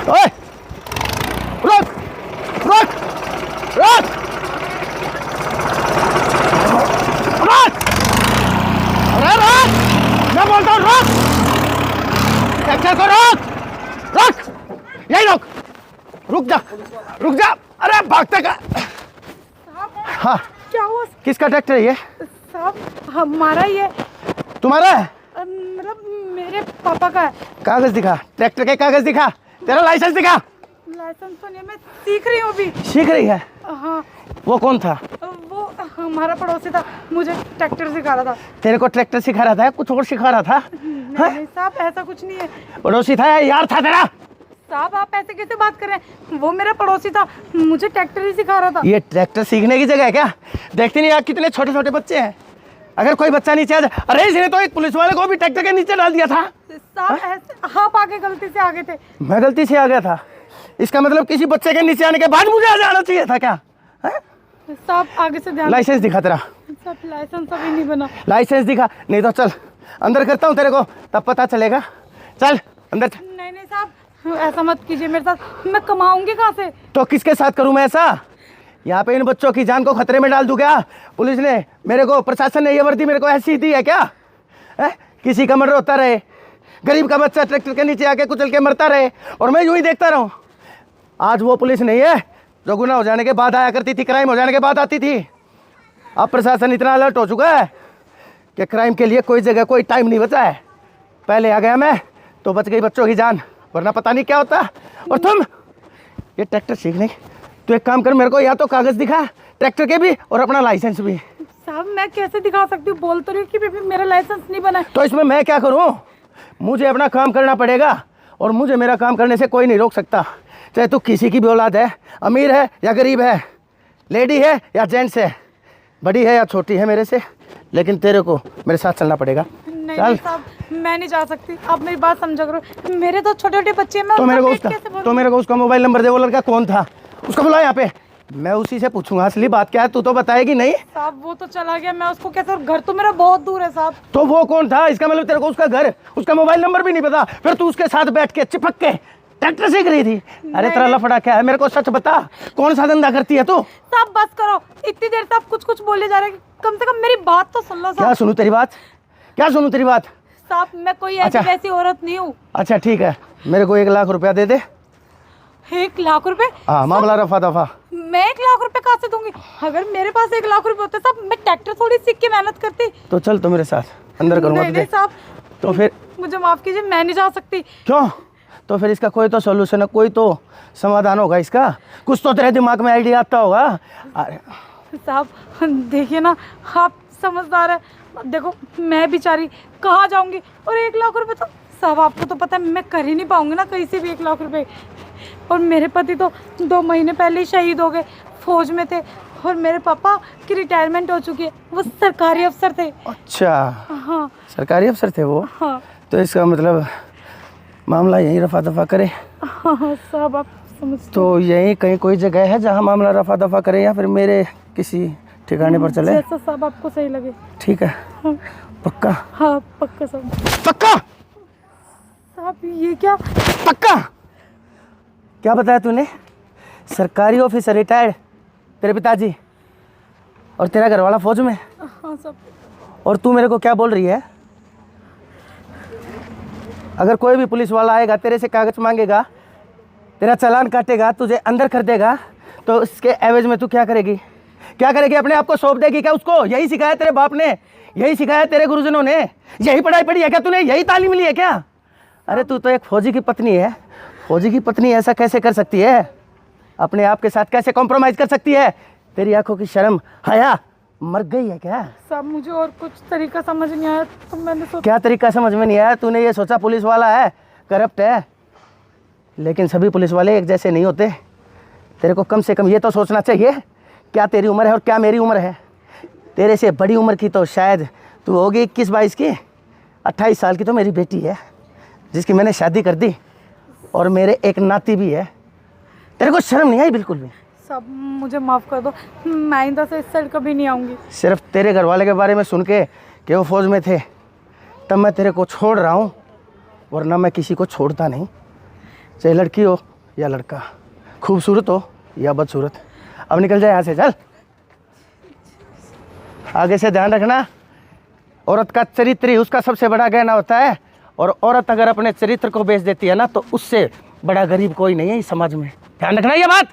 ओए रुक रुक रुक रुक, अरे रुक, मैं बोलता हूँ रुक, ट्रैक्टर को रुक रुक, यही रुक रुक जा, अरे भागते का। हाँ क्या हुआ? किसका ट्रैक्टर है ये? साहब हमारा ही है। तुम्हारा है? मतलब मेरे पापा का है। कागज दिखा, ट्रैक्टर के कागज दिखा, तेरा लाइसेंस दिखा। लाइसेंस तो नहीं, मैं सीख रही हूँ अभी। सीख रही है? हाँ। वो कौन था? वो हमारा पड़ोसी था, मुझे ट्रैक्टर सिखा रहा था। तेरे को ट्रैक्टर सिखा रहा था या कुछ और सिखा रहा था? नहीं साहब, ऐसा कुछ नहीं है। पड़ोसी था या यार था तेरा? साहब आप ऐसे कैसे बात कर रहे हैं? वो मेरा पड़ोसी था, मुझे ट्रैक्टर ही सिखा रहा था। ये ट्रैक्टर सीखने की जगह है क्या? देखते नहीं यार कितने छोटे छोटे बच्चे हैं। अगर कोई बच्चा नीचे आ जाए, अरे इसने तो एक पुलिस वाले को भी ट्रैक्टर के नीचे डाल दिया था। साहब ऐसे आप आगे गलती से आ गए थे। मैं गलती से आ गया था? इसका मतलब किसी बच्चे के नीचे आने के बाद मुझे आ जाना चाहिए था क्या? साहब आगे से ध्यान। लाइसेंस दिखा तेरा। साहब लाइसेंस अभी नहीं बना। लाइसेंस दिखा, नहीं तो चल अंदर करता हूँ तेरे को, तब पता चलेगा। चल अंदर। नहीं साहब ऐसा मत कीजिए मेरे साथ, मैं कमाऊंगी कहाँ से? तो किसके साथ करूँ मैं ऐसा? यहाँ पे इन बच्चों की जान को खतरे में डाल दूँ क्या? पुलिस ने मेरे को, प्रशासन ने ये वर्दी मेरे को ऐसी दी है क्या? किसी का मर्डर होता रहे, गरीब का बच्चा ट्रैक्टर के नीचे आके कुचल के मरता रहे और मैं यूं ही देखता रहूं। आज वो पुलिस नहीं है जो गुनाह हो जाने के बाद आया करती थी, क्राइम हो जाने के बाद आती थी। अब प्रशासन इतना अलर्ट हो चुका है कि क्राइम के लिए कोई जगह कोई टाइम नहीं बचा है। पहले आ गया मैं तो बच गई बच्चों की जान, वरना पता नहीं क्या होता। और तुम ये ट्रैक्टर सीखने, तो एक काम कर, मेरे को या तो कागज दिखा ट्रैक्टर के भी और अपना लाइसेंस भी। साहब मैं कैसे दिखा सकती हूँ? बोल तो रही हूँ कि मेरा लाइसेंस नहीं बना है। तो इसमें मैं क्या करूँ? मुझे अपना काम करना पड़ेगा और मुझे मेरा काम करने से कोई नहीं रोक सकता। चाहे तू किसी की भी औलाद है, अमीर है या गरीब है, लेडी है या जेंट्स है, बड़ी है या छोटी है मेरे से, लेकिन तेरे को मेरे साथ चलना पड़ेगा। नहीं साहब मैं नहीं जा सकती, आप मेरी बात समझा करो। मेरे तो छोटे छोटे बच्चे हैं। तो मेरे को उसका मोबाइल नंबर दे। वो लड़का कौन था? उसको बुला यहाँ पे, मैं उसी से पूछूंगा असली बात क्या है। तू तो बताएगी नहीं। साहब वो तो चला गया, मैं उसको कैसे? घर तो मेरा बहुत दूर है साहब। तो वो कौन था? इसका मतलब तेरे को उसका घर, उसका मोबाइल नंबर भी नहीं पता, फिर तू उसके साथ बैठ के चिपक के ट्रैक्टर सीख रही थी। अरे तेरा लफड़ा क्या है? मेरे को सच बता, कौन सा धंधा करती है तू? साहब बस करो, इतनी देर से आप कुछ कुछ बोले जा रहे हैं, कम से कम मेरी बात तो सुन लो साहब। क्या सुनूं तेरी बात? क्या सुनूं तेरी बात? साहब मैं कोई ऐसी वैसी औरत नहीं हूँ। अच्छा ठीक है, मेरे को 1 लाख रुपया दे दे। 1 लाख रुपए? हाँ मामला रफा दफा। मैं 1 लाख रुपए कहाँ से दूंगी? अगर मेरे पास 1 लाख रुपए होते साहब, मैं ट्रैक्टर थोड़ी सीख के मेहनत करती। तो चल तो मेरे साथ अंदर करूँगा तुझे। नहीं साहब, तो फिर मुझे माफ कीजिए, मैं नहीं जा सकती। क्यों? तो फिर इसका कोई तो सोल्यूशन है, कोई तो समाधान होगा इसका। कुछ तो तेरे दिमाग में आइडिया आता होगा। अरे साहब देखिए ना, आप समझदार है। देखो मैं बेचारी कहाँ जाऊंगी, और 1 लाख रुपए तो साहब आपको तो पता है मैं कर ही नहीं पाऊंगी ना कहीं से भी 1 लाख रुपए। और मेरे पति तो 2 महीने पहले ही शहीद हो गए, फौज में थे। और मेरे पापा की रिटायरमेंट हो चुकी है, वो सरकारी अफसर थे। अच्छा हाँ सरकारी अफसर थे वो? हाँ। तो इसका मतलब मामला यहीं रफा दफा करे? हाँ साहब आप समझते। तो यहीं कहीं कोई जगह है जहाँ मामला रफा दफा करे, या फिर मेरे किसी ठिकाने पर चले? जैसा साहब आपको सही लगे। ठीक है। हाँ। पक्का? हाँ पक्का साहब। पक्का? साहब ये क्या? पक्का? क्या बताया तूने? सरकारी ऑफिसर रिटायर्ड, तेरे पिताजी, और तेरा घर वाला फौज में? हाँ साहब। और तू मेरे को क्या बोल रही है? अगर कोई भी पुलिस वाला आएगा, तेरे से कागज मांगेगा, तेरा चालान काटेगा, तुझे अंदर कर देगा, तो इसके एवज में तू क्या करेगी? क्या करेगी? अपने आप को सौंप देगी क्या उसको? यही सिखाया तेरे बाप ने, यही सिखाया तेरे गुरुजनों ने, यही पढ़ाई पढ़ी है क्या तूने? यही तालीम ली है क्या? अरे तू तो एक फौजी की पत्नी है। फौजी की पत्नी ऐसा कैसे कर सकती है? अपने आप के साथ कैसे कॉम्प्रोमाइज़ कर सकती है? तेरी आंखों की शर्म हया मर गई है क्या? साहब मुझे और कुछ तरीका समझ नहीं आया, तो मैंने सोचा। क्या तरीका समझ में नहीं आया? तूने ये सोचा पुलिस वाला है, करप्ट है, लेकिन सभी पुलिस वाले एक जैसे नहीं होते। तेरे को कम से कम ये तो सोचना चाहिए, क्या तेरी उम्र है और क्या मेरी उम्र है। तेरे से बड़ी उम्र की तो शायद तू होगी 21-22 की, 28 साल की तो मेरी बेटी है जिसकी मैंने शादी कर दी, और मेरे एक नाती भी है। तेरे को शर्म नहीं आई बिल्कुल भी? साहब मुझे माफ़ कर दो, मैं आइंदा से इस साइड कभी नहीं आऊँगी। सिर्फ तेरे घर वाले के बारे में सुन के कि वो फौज में थे, तब मैं तेरे को छोड़ रहा हूँ, वरना मैं किसी को छोड़ता नहीं, चाहे लड़की हो या लड़का, खूबसूरत हो या बदसूरत। अब निकल जाए यहाँ से, चल। आगे से ध्यान रखना, औरत का चरित्र ही उसका सबसे बड़ा गहना होता है, और औरत अगर अपने चरित्र को बेच देती है ना तो उससे बड़ा गरीब कोई नहीं है इस समाज में। ध्यान रखना ये बात।